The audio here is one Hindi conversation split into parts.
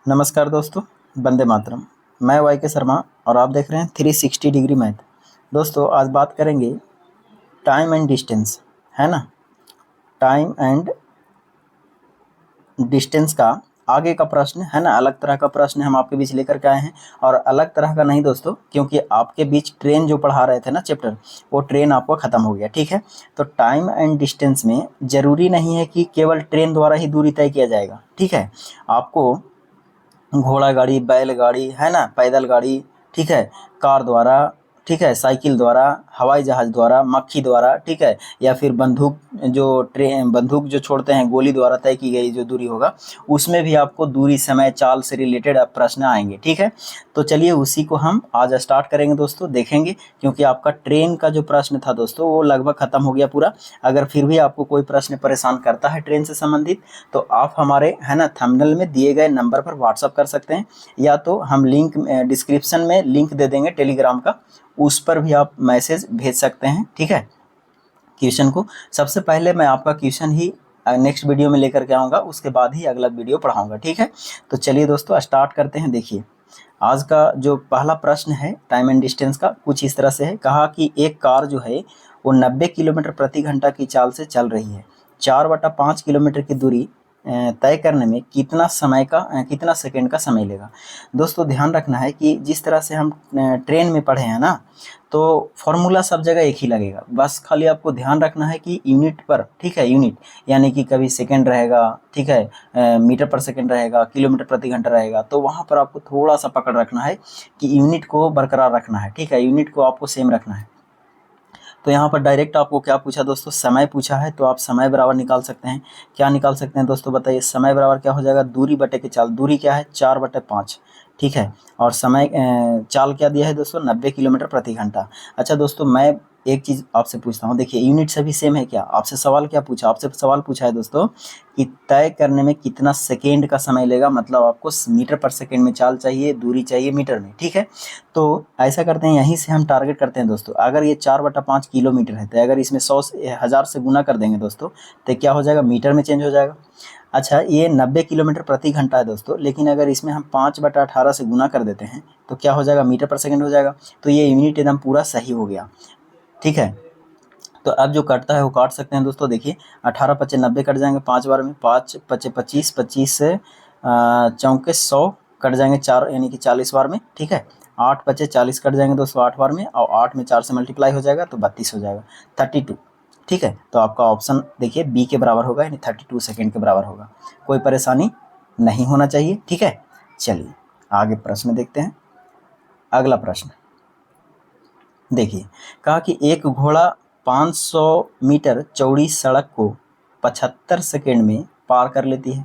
नमस्कार दोस्तों, वंदे मातरम। मैं वाई के शर्मा और आप देख रहे हैं 360 डिग्री मैथ। दोस्तों आज बात करेंगे टाइम एंड डिस्टेंस, है ना। टाइम एंड डिस्टेंस का आगे का प्रश्न है ना, अलग तरह का प्रश्न हम आपके बीच लेकर के आए हैं। और अलग तरह का नहीं दोस्तों, क्योंकि आपके बीच ट्रेन जो पढ़ा रहे थे ना चैप्टर, वो ट्रेन आपको ख़त्म हो गया, ठीक है। तो टाइम एंड डिस्टेंस में ज़रूरी नहीं है कि केवल ट्रेन द्वारा ही दूरी तय किया जाएगा, ठीक है। आपको घोड़ा गाड़ी, बैलगाड़ी, है ना, पैदल गाड़ी, ठीक है, कार द्वारा, ठीक है, साइकिल द्वारा, हवाई जहाज़ द्वारा, मक्खी द्वारा, ठीक है, या फिर बंदूक जो छोड़ते हैं गोली द्वारा तय की गई जो दूरी होगा, उसमें भी आपको दूरी, समय, चाल से रिलेटेड प्रश्न आएंगे, ठीक है। तो चलिए उसी को हम आज स्टार्ट करेंगे दोस्तों, देखेंगे। क्योंकि आपका ट्रेन का जो प्रश्न था दोस्तों वो लगभग ख़त्म हो गया पूरा। अगर फिर भी आपको कोई प्रश्न परेशान करता है ट्रेन से संबंधित, तो आप हमारे, है ना, थंबनेल में दिए गए नंबर पर व्हाट्सअप कर सकते हैं, या तो हम लिंक डिस्क्रिप्शन में लिंक दे देंगे टेलीग्राम का, उस पर भी आप मैसेज भेज सकते हैं, ठीक है। क्वेश्चन को सबसे पहले मैं आपका क्वेश्चन ही नेक्स्ट वीडियो में लेकर के आऊँगा, उसके बाद ही अगला वीडियो पढ़ाऊँगा, ठीक है। तो चलिए दोस्तों स्टार्ट करते हैं। देखिए आज का जो पहला प्रश्न है टाइम एंड डिस्टेंस का कुछ इस तरह से है। कहा कि एक कार जो है वो 90 किलोमीटर प्रति घंटा की चाल से चल रही है। 4/5 किलोमीटर की दूरी तय करने में कितना सेकंड का समय लेगा। दोस्तों ध्यान रखना है कि जिस तरह से हम ट्रेन में पढ़े हैं ना, तो फॉर्मूला सब जगह एक ही लगेगा। बस खाली आपको ध्यान रखना है कि यूनिट पर, ठीक है, यूनिट यानी कि कभी सेकंड रहेगा, ठीक है, मीटर पर सेकंड रहेगा, किलोमीटर प्रति घंटा रहेगा, तो वहाँ पर आपको थोड़ा सा पकड़ रखना है कि यूनिट को बरकरार रखना है, ठीक है, यूनिट को आपको सेम रखना है। तो यहाँ पर डायरेक्ट आपको क्या पूछा दोस्तों, समय पूछा है, तो आप समय बराबर निकाल सकते हैं। क्या निकाल सकते हैं दोस्तों, बताइए। समय बराबर क्या हो जाएगा, दूरी बटे के चाल। दूरी क्या है, 4/5, ठीक है। और समय चाल क्या दिया है दोस्तों, 90 किलोमीटर प्रति घंटा। अच्छा दोस्तों मैं एक चीज़ आपसे पूछता हूँ, देखिए यूनिट सभी सेम है क्या। आपसे सवाल क्या पूछा, आपसे सवाल पूछा है दोस्तों कि तय करने में कितना सेकेंड का समय लेगा, मतलब आपको मीटर पर सेकेंड में चाल चाहिए, दूरी चाहिए मीटर में, ठीक है। तो ऐसा करते हैं, यहीं से हम टारगेट करते हैं दोस्तों। अगर ये 4/5 किलोमीटर है, तो अगर इसमें 100 से गुना कर देंगे दोस्तों, तो क्या हो जाएगा, मीटर में चेंज हो जाएगा। अच्छा ये 90 किलोमीटर प्रति घंटा है दोस्तों, लेकिन अगर इसमें हम 5/18 से गुना कर देते हैं तो क्या हो जाएगा, मीटर पर सेकंड हो जाएगा। तो ये यूनिट एकदम पूरा सही हो गया, ठीक है। तो अब जो कटता है वो काट सकते हैं दोस्तों। देखिए 18×5 = 90 कट जाएंगे 5 बार में, 5×5 = 25, 25 से 100 कट जाएंगे 4 यानी कि 40 बार में, ठीक है। 8×5 = 40 कट जाएंगे दोस्तों 8 बार में, और 8 में 4 से मल्टीप्लाई हो जाएगा तो 32 हो जाएगा, 32, ठीक है। तो आपका ऑप्शन देखिए बी के बराबर होगा, यानी 32 सेकेंड के बराबर होगा। कोई परेशानी नहीं होना चाहिए, ठीक है। चलिए आगे प्रश्न देखते हैं। अगला प्रश्न देखिए, कहा कि एक घोड़ा 500 मीटर चौड़ी सड़क को 75 सेकेंड में पार कर लेती है।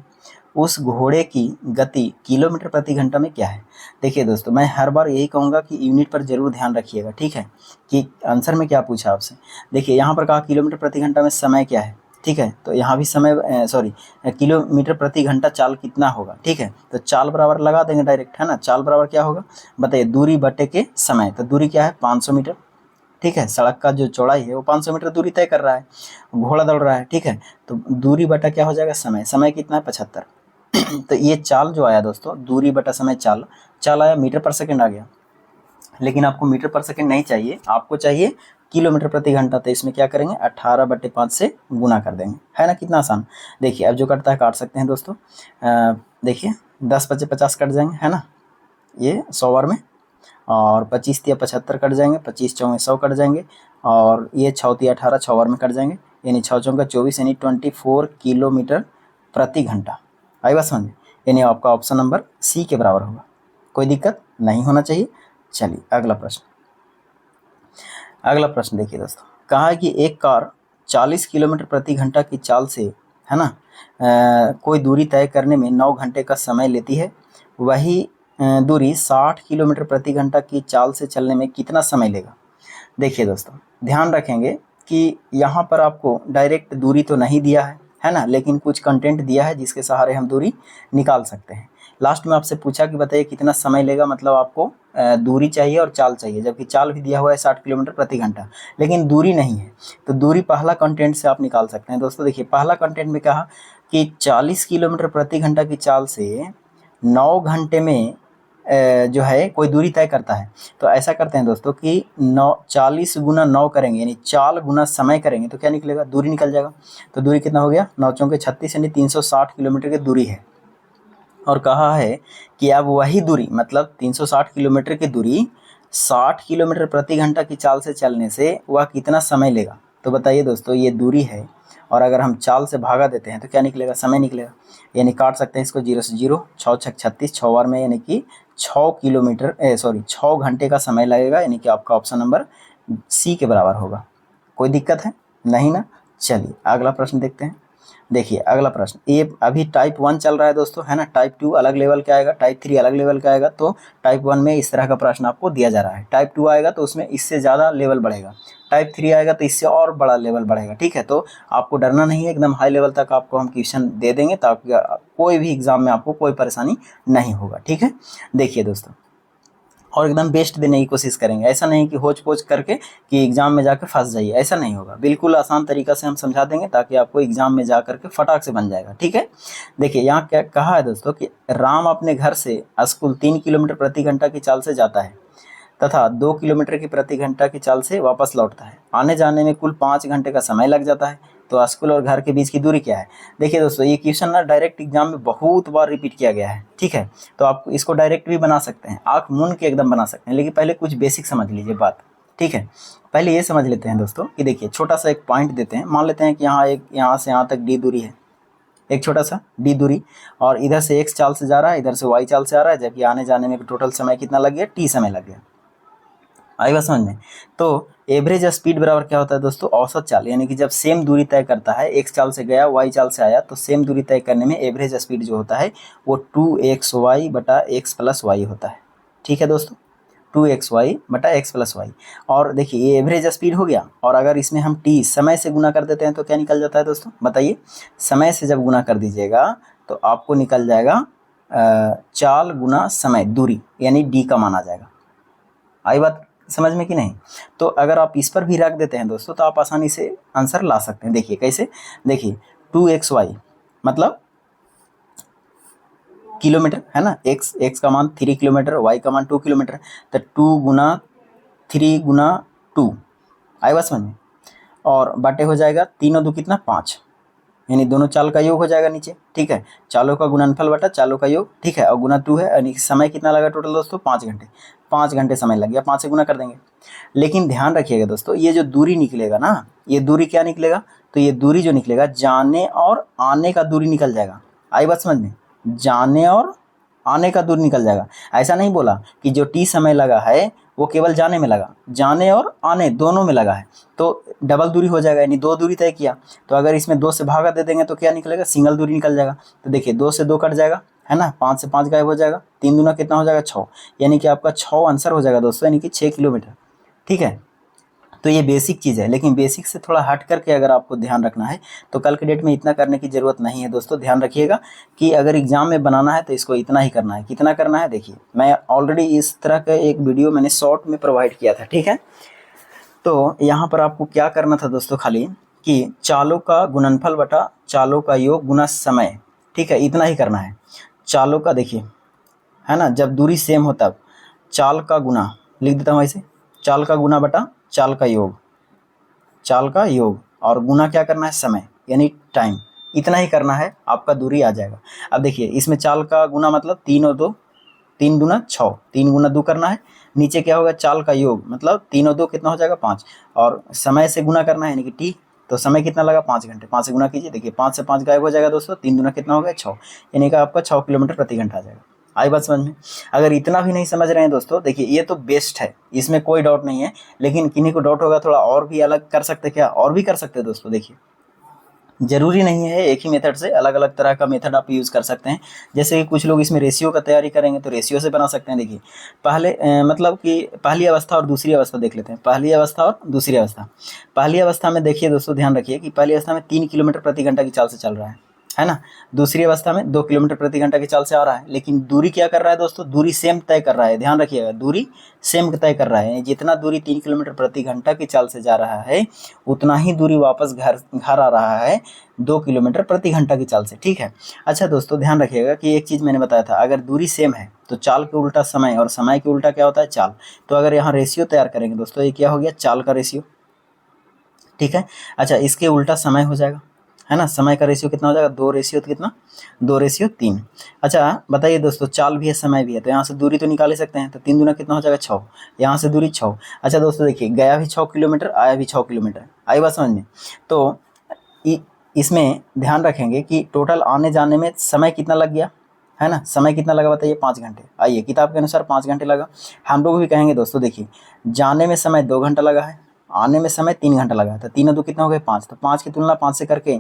उस घोड़े की गति किलोमीटर प्रति घंटा में क्या है। देखिए दोस्तों मैं हर बार यही कहूँगा कि यूनिट पर जरूर ध्यान रखिएगा, ठीक है, कि आंसर में क्या पूछा आपसे। देखिए यहाँ पर कहा किलोमीटर प्रति घंटा में समय क्या है, ठीक है। तो यहाँ भी समय किलोमीटर प्रति घंटा चाल कितना होगा, ठीक है। तो चाल बराबर लगा देंगे डायरेक्ट, है ना। चाल बराबर क्या होगा बताइए, दूरी बटे के समय। तो दूरी क्या है, 500 मीटर, ठीक है। सड़क का जो चौड़ाई है वो 500 मीटर दूरी तय कर रहा है, घोड़ा दौड़ रहा है, ठीक है। तो दूरी बटा क्या हो जाएगा, समय। समय कितना है, 75। तो ये चाल जो आया दोस्तों, दूरी बटा समय चाल, चाल आया मीटर पर सेकंड आ गया। लेकिन आपको मीटर पर सेकंड नहीं चाहिए, आपको चाहिए किलोमीटर प्रति घंटा। तो इसमें क्या करेंगे, 18/5 से गुना कर देंगे, है ना। कितना आसान। देखिए अब जो कटता है काट सकते हैं दोस्तों। देखिए 10×5 = 50 कट जाएंगे, है ना, ये 100 बार में। और 25×3 = 75 कट जाएंगे, 25×4 = 100 कट जाएंगे, और ये 6×3 = 18 6 बार में कट जाएंगे, यानी 6×4 = 24 यानी 24 किलोमीटर प्रति घंटा। आई बात समझ में, यानी आपका ऑप्शन नंबर सी के बराबर होगा। कोई दिक्कत नहीं होना चाहिए। चलिए अगला प्रश्न। अगला प्रश्न देखिए दोस्तों, कहा है कि एक कार 40 किलोमीटर प्रति घंटा की चाल से, है ना, कोई दूरी तय करने में 9 घंटे का समय लेती है। वही दूरी 60 किलोमीटर प्रति घंटा की चाल से चलने में कितना समय लेगा। देखिए दोस्तों ध्यान रखेंगे कि यहाँ पर आपको डायरेक्ट दूरी तो नहीं दिया है ना, लेकिन कुछ कंटेंट दिया है जिसके सहारे हम दूरी निकाल सकते हैं। लास्ट में आपसे पूछा कि बताइए कितना समय लेगा, मतलब आपको दूरी चाहिए और चाल चाहिए, जबकि चाल भी दिया हुआ है 60 किलोमीटर प्रति घंटा, लेकिन दूरी नहीं है। तो दूरी पहला कंटेंट से आप निकाल सकते हैं दोस्तों। देखिए पहला कंटेंट में कहा कि 40 किलोमीटर प्रति घंटा की चाल से 9 घंटे में जो है कोई दूरी तय करता है, तो ऐसा करते हैं दोस्तों कि 40 गुना 9 करेंगे, यानी 4 गुना समय करेंगे तो क्या निकलेगा, दूरी निकल जाएगा। तो दूरी कितना हो गया, 9 चौके 36 यानी 360 किलोमीटर की दूरी है। और कहा है कि अब वही दूरी मतलब 360 किलोमीटर की दूरी 60 किलोमीटर प्रति घंटा की चाल से चलने से वह कितना समय लेगा। तो बताइए दोस्तों, ये दूरी है और अगर हम चाल से भागा देते हैं तो क्या निकलेगा, समय निकलेगा। यानी काट सकते हैं इसको 0 से 0, 6 छक 36, 6 बार में यानी कि 6 घंटे का समय लगेगा, यानी कि आपका ऑप्शन नंबर सी के बराबर होगा। कोई दिक्कत है नहीं ना। चलिए अगला प्रश्न देखते हैं। देखिए अगला प्रश्न, ये अभी टाइप 1 चल रहा है दोस्तों, है ना। टाइप 2 अलग लेवल का आएगा, टाइप 3 अलग लेवल का आएगा। तो टाइप 1 में इस तरह का प्रश्न आपको दिया जा रहा है, टाइप 2 आएगा तो उसमें इससे ज़्यादा लेवल बढ़ेगा, टाइप 3 आएगा तो इससे और बड़ा लेवल बढ़ेगा, ठीक है। तो आपको डरना नहीं है, एकदम हाई लेवल तक आपको हम क्वेश्चन दे देंगे ताकि कोई भी एग्जाम में आपको कोई परेशानी नहीं होगा, ठीक है। देखिए दोस्तों, और एकदम बेस्ट देने की कोशिश करेंगे, ऐसा नहीं कि होच पोच करके कि एग्जाम में जाकर फंस जाइए, ऐसा नहीं होगा। बिल्कुल आसान तरीका से हम समझा देंगे ताकि आपको एग्जाम में जा करके फटाक से बन जाएगा, ठीक है। देखिए यहाँ क्या कहा है दोस्तों कि राम अपने घर से स्कूल 3 किलोमीटर प्रति घंटा की चाल से जाता है तथा 2 किलोमीटर की प्रति घंटा की चाल से वापस लौटता है। आने जाने में कुल 5 घंटे का समय लग जाता है। तो स्कूल और घर के बीच की दूरी क्या है। देखिए दोस्तों, ये क्वेश्चन ना डायरेक्ट एग्जाम में बहुत बार रिपीट किया गया है, ठीक है। तो आप इसको डायरेक्ट भी बना सकते हैं, आँख मूंद के एकदम बना सकते हैं, लेकिन पहले कुछ बेसिक समझ लीजिए बात, ठीक है। पहले ये समझ लेते हैं दोस्तों कि देखिए छोटा सा एक पॉइंट देते हैं, मान लेते हैं कि यहाँ से यहाँ तक डी दूरी है, एक छोटा सा डी दूरी, और इधर से एक्स चाल से जा रहा है, इधर से वाई चाल से आ रहा है, जबकि आने जाने में टोटल समय कितना लग गया, टी समय लग गया। आई बात समझ में। तो एवरेज स्पीड बराबर क्या होता है दोस्तों, औसत चाल, यानी कि जब सेम दूरी तय करता है, एक्स चाल से गया वाई चाल से आया, तो सेम दूरी तय करने में एवरेज स्पीड जो होता है वो 2xy बटा एक्स प्लस वाई होता है, ठीक है दोस्तों। 2xy बटा एक्स प्लस वाई। और देखिए ये एवरेज स्पीड हो गया, और अगर इसमें हम टी समय से गुना कर देते हैं तो क्या निकल जाता है दोस्तों, बताइए। समय से जब गुना कर दीजिएगा तो आपको निकल जाएगा चाल गुना समय दूरी, यानी डी का मान आ जाएगा। आई बात समझ में कि नहीं। तो अगर आप इस पर भी रख देते हैं दोस्तों तो आप आसानी से आंसर ला सकते हैं। देखिए कैसे, देखिए 2xy मतलब किलोमीटर, है ना। x का मान 3 किलोमीटर, y का मान 2 किलोमीटर, तो 2 गुना 3 गुना 2, आई बात समझ में। और बाटे हो जाएगा 3 और 2 कितना 5, यानी दोनों चाल का योग हो जाएगा नीचे, ठीक है। चालों का गुणनफल बटा चालों का योग, ठीक है। और गुना 2 है, यानी समय कितना लगा टोटल दोस्तों 5 घंटे, 5 घंटे समय लग गया, 5 से गुना कर देंगे। लेकिन ध्यान रखिएगा दोस्तों, ये जो दूरी निकलेगा ना, ये दूरी क्या निकलेगा, तो ये दूरी जो निकलेगा जाने और आने का दूरी निकल जाएगा। आई बात समझ में, जाने और आने का दूरी निकल जाएगा। ऐसा नहीं बोला कि जो टी समय लगा है वो केवल जाने में लगा, जाने और आने दोनों में लगा है, तो डबल दूरी हो जाएगा, यानी 2 दूरी तय किया। तो अगर इसमें 2 से भागा दे देंगे तो क्या निकलेगा, सिंगल दूरी निकल जाएगा। तो देखिए 2 से 2 कट जाएगा, है ना, 5 से 5 गायब हो जाएगा, 3 दूना कितना हो जाएगा 6, यानी कि आपका 6 आंसर हो जाएगा दोस्तों, यानी कि 6 किलोमीटर, ठीक है। तो ये बेसिक चीज़ है, लेकिन बेसिक से थोड़ा हट करके अगर आपको ध्यान रखना है तो कल के डेट में इतना करने की ज़रूरत नहीं है दोस्तों। ध्यान रखिएगा कि अगर एग्ज़ाम में बनाना है तो इसको इतना ही करना है। कितना करना है, देखिए मैं ऑलरेडी इस तरह का एक वीडियो मैंने शॉर्ट में प्रोवाइड किया था, ठीक है। तो यहाँ पर आपको क्या करना था दोस्तों, खाली कि चालों का गुणनफल बटा चालों का योग गुना समय, ठीक है, इतना ही करना है। चालों का देखिए, है ना, जब दूरी सेम हो तब चाल का गुना, लिख देता हूँ ऐसे, चाल का गुना बटा चाल का योग, चाल का योग, और गुना क्या करना है, समय यानी टाइम, इतना ही करना है, आपका दूरी आ जाएगा। अब देखिए इसमें चाल का गुना मतलब 3 और 2, 3 दूना 6, 3 गुना 2 करना है, नीचे क्या होगा चाल का योग मतलब 3 और 2 कितना हो जाएगा 5, और समय से गुना करना है यानी कि टी, तो समय कितना लगा 5 घंटे, 5 से गुना कीजिए, देखिए 5 से 5 गायब हो जाएगा दोस्तों, 3 दूना कितना हो गया 6, यानी कि आपका 6 किलोमीटर प्रति घंटा आ जाएगा। आई बात समझ में। अगर इतना भी नहीं समझ रहे हैं दोस्तों, देखिए ये तो बेस्ट है, इसमें कोई डाउट नहीं है, लेकिन किन्हीं को डाउट होगा थोड़ा और भी अलग कर सकते, क्या और भी कर सकते हैं दोस्तों। देखिए जरूरी नहीं है एक ही मेथड से, अलग अलग तरह का मेथड आप यूज़ कर सकते हैं। जैसे कि कुछ लोग इसमें रेशियो का तैयारी करेंगे तो रेशियो से बना सकते हैं। देखिए पहले मतलब कि पहली अवस्था और दूसरी अवस्था देख लेते हैं, पहली अवस्था और दूसरी अवस्था। पहली अवस्था में देखिए दोस्तों, ध्यान रखिए कि पहली अवस्था में 3 किलोमीटर प्रति घंटा की चाल से चल रहा है, है ना। दूसरी अवस्था में 2 किलोमीटर प्रति घंटा की चाल से आ रहा है, लेकिन दूरी क्या कर रहा है दोस्तों, दूरी सेम तय कर रहा है, ध्यान रखिएगा, दूरी सेम तय कर रहा है। जितना दूरी 3 किलोमीटर प्रति घंटा की चाल से जा रहा है उतना ही दूरी वापस घर आ रहा है 2 किलोमीटर प्रति घंटा की चाल से, ठीक है। अच्छा दोस्तों ध्यान रखिएगा कि एक चीज़ मैंने बताया था, अगर दूरी सेम है तो चाल के उल्टा समय, और समय के उल्टा क्या होता है, चाल। तो अगर यहाँ रेशियो तैयार करेंगे दोस्तों, ये क्या हो गया, चाल का रेशियो, ठीक है। अच्छा, इसके उल्टा समय हो जाएगा, है ना। समय का रेशियो कितना हो जाएगा, 2 रेशियो कितना, 2 रेशियो 3। अच्छा बताइए दोस्तों, चाल भी है समय भी है, तो यहाँ से दूरी तो निकाल ही सकते हैं, तो 3 दूना कितना हो जाएगा 6, यहाँ से दूरी 6। अच्छा दोस्तों देखिए, गया भी 6 किलोमीटर, आया भी 6 किलोमीटर, आई बात समझ में। तो इसमें ध्यान रखेंगे कि टोटल आने जाने में समय कितना लग गया, है ना। समय कितना लगा बताइए, 5 घंटे। आइए, किताब के अनुसार 5 घंटे लगा। हम लोग भी कहेंगे दोस्तों, देखिए जाने में समय 2 घंटा लगा है, आने में समय 3 घंटा लगा है, तो 3 और 2 कितना हो गए 5। तो 5 की तुलना 5 से करके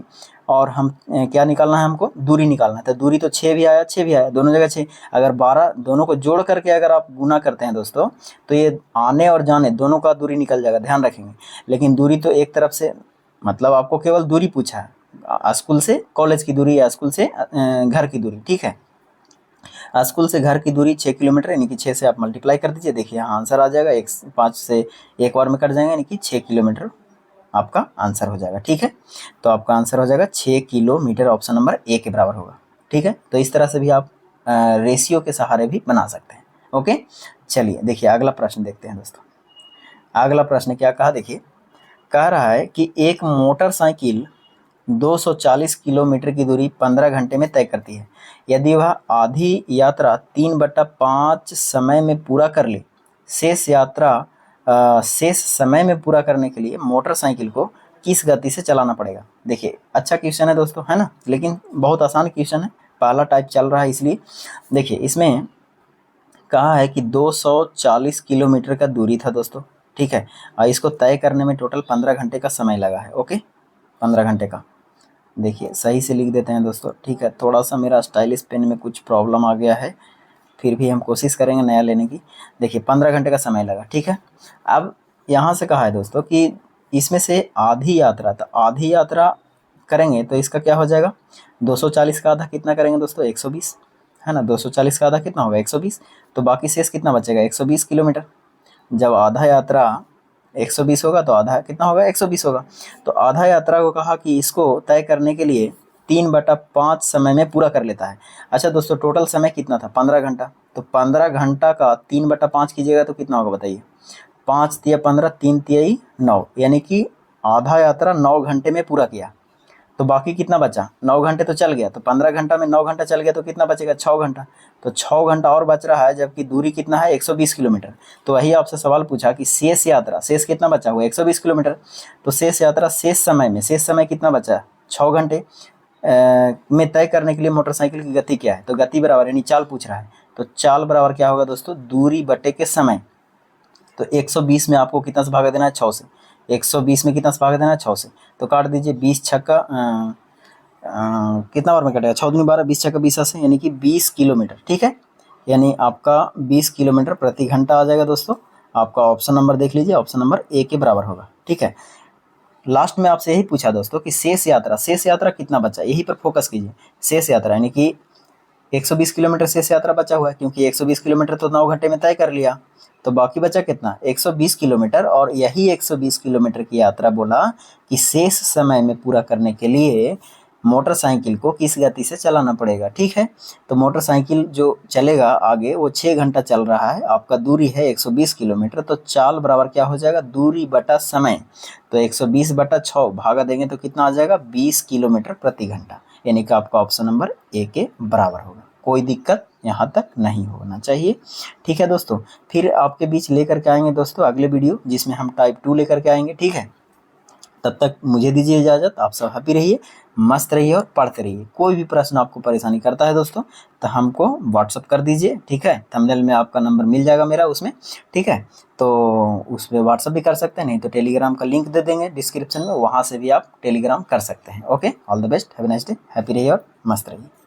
और हम क्या निकालना है, हमको दूरी निकालना है। तो दूरी तो 6 भी आया, 6 भी आया, दोनों जगह 6। अगर 12 दोनों को जोड़ करके अगर आप गुना करते हैं दोस्तों, तो ये आने और जाने दोनों का दूरी निकल जाएगा, ध्यान रखेंगे। लेकिन दूरी तो एक तरफ से, मतलब आपको केवल दूरी पूछा है, स्कूल से कॉलेज की दूरी या स्कूल से घर की दूरी, ठीक है। स्कूल से घर की दूरी 6 किलोमीटर, यानी कि 6 से आप मल्टीप्लाई कर दीजिए, देखिए यहाँ आंसर आ जाएगा। 5 से एक बार में कट जाएंगे, यानी कि 6 किलोमीटर आपका आंसर हो जाएगा, ठीक है। तो आपका आंसर हो जाएगा 6 किलोमीटर, ऑप्शन नंबर ए के बराबर होगा, ठीक है। तो इस तरह से भी आप रेशियो के सहारे भी बना सकते हैं, ओके। चलिए देखिए अगला प्रश्न देखते हैं दोस्तों। अगला प्रश्न क्या कहा, देखिए कह रहा है कि एक मोटरसाइकिल 240 किलोमीटर की दूरी 15 घंटे में तय करती है। यदि वह आधी यात्रा 3/5 समय में पूरा कर ले, शेष समय में पूरा करने के लिए मोटरसाइकिल को किस गति से चलाना पड़ेगा। देखिए अच्छा क्वेश्चन है दोस्तों, है ना, लेकिन बहुत आसान क्वेश्चन है, पहला टाइप चल रहा है इसलिए। देखिए इसमें कहा है कि 240 किलोमीटर का दूरी था दोस्तों, ठीक है, और इसको तय करने में टोटल 15 घंटे का समय लगा है, ओके, 15 घंटे का। देखिए सही से लिख देते हैं दोस्तों, ठीक है। थोड़ा सा मेरा स्टाइलिश पेन में कुछ प्रॉब्लम आ गया है, फिर भी हम कोशिश करेंगे नया लेने की। देखिए 15 घंटे का समय लगा, ठीक है। अब यहाँ से कहा है दोस्तों कि इसमें से आधी यात्रा, तो आधी यात्रा करेंगे तो इसका क्या हो जाएगा, 240 का आधा कितना करेंगे दोस्तों, 120, है ना। 240 का आधा कितना होगा, 120। तो बाकी शेष कितना बचेगा, 120 किलोमीटर। जब आधा यात्रा 120 होगा तो आधा कितना होगा, 120 होगा। तो आधा यात्रा को कहा कि इसको तय करने के लिए 3/5 समय में पूरा कर लेता है। अच्छा दोस्तों, टोटल समय कितना था, 15 घंटा। तो 15 घंटा का 3/5 कीजिएगा तो कितना होगा बताइए, 5 तिया 15, 3 तिया 9, यानी कि आधा यात्रा 9 घंटे में पूरा किया। तो बाकी कितना बचा, 9 घंटे तो चल गया, तो 15 घंटा में 9 घंटा चल गया तो कितना बचेगा, 6 घंटा। तो 6 घंटा और बच रहा है, जबकि दूरी कितना है, 120 किलोमीटर। तो वही आपसे सवाल पूछा कि शेष यात्रा, शेष कितना बचा हुआ, 120 किलोमीटर। तो शेष यात्रा शेष समय में, शेष समय कितना बचा, 6 घंटे में तय करने के लिए मोटरसाइकिल की गति क्या है। तो गति बराबर, यानी चाल पूछ रहा है, तो चाल बराबर क्या होगा दोस्तों, दूरी बटे के समय। तो 120 में आपको कितना से भागा देना है, 6 से। 120 में कितना से भागा देना है, 6 से। तो काट दीजिए, 20 छक्का कितना बार में कटेगा, 6 दूनी 12, 20 छक्का 20 से, यानी कि 20 किलोमीटर, ठीक है। यानी आपका 20 किलोमीटर प्रति घंटा आ जाएगा दोस्तों। आपका ऑप्शन नंबर देख लीजिए, ऑप्शन नंबर ए के बराबर होगा, ठीक है। लास्ट में आपसे यही पूछा दोस्तों कि शेष यात्रा कितना बचा, यही पर फोकस कीजिए। शेष यात्रा यानी कि 120 किलोमीटर शेष यात्रा बचा हुआ है, क्योंकि 120 किलोमीटर तो 9 घंटे में तय कर लिया। तो बाकी बचा कितना, 120 किलोमीटर। और यही 120 किलोमीटर की यात्रा बोला कि शेष समय में पूरा करने के लिए मोटरसाइकिल को किस गति से चलाना पड़ेगा, ठीक है। तो मोटरसाइकिल जो चलेगा आगे वो 6 घंटा चल रहा है, आपका दूरी है 120 किलोमीटर। तो चाल बराबर क्या हो जाएगा, दूरी बटा समय। तो 120 बटा 6 भागा देंगे तो कितना आ जाएगा, 20 किलोमीटर प्रति घंटा, यानी कि आपका ऑप्शन नंबर ए के बराबर होगा। कोई दिक्कत यहाँ तक नहीं होना चाहिए, ठीक है दोस्तों। फिर आपके बीच लेकर के आएंगे दोस्तों अगले वीडियो, जिसमें हम टाइप 2 लेकर के आएंगे, ठीक है। तब तक मुझे दीजिए इजाज़त, आप सब हैप्पी रहिए, मस्त रहिए और पढ़ते रहिए। कोई भी प्रश्न आपको परेशानी करता है दोस्तों तो हमको व्हाट्सअप कर दीजिए, ठीक है। थंबनेल में आपका नंबर मिल जाएगा मेरा उसमें, ठीक है। तो उस पर व्हाट्सअप भी कर सकते हैं, नहीं तो टेलीग्राम का लिंक दे देंगे डिस्क्रिप्शन में, वहाँ से भी आप टेलीग्राम कर सकते हैं, okay. All the best, have a nice day, happy रहिए और मस्त रहिए।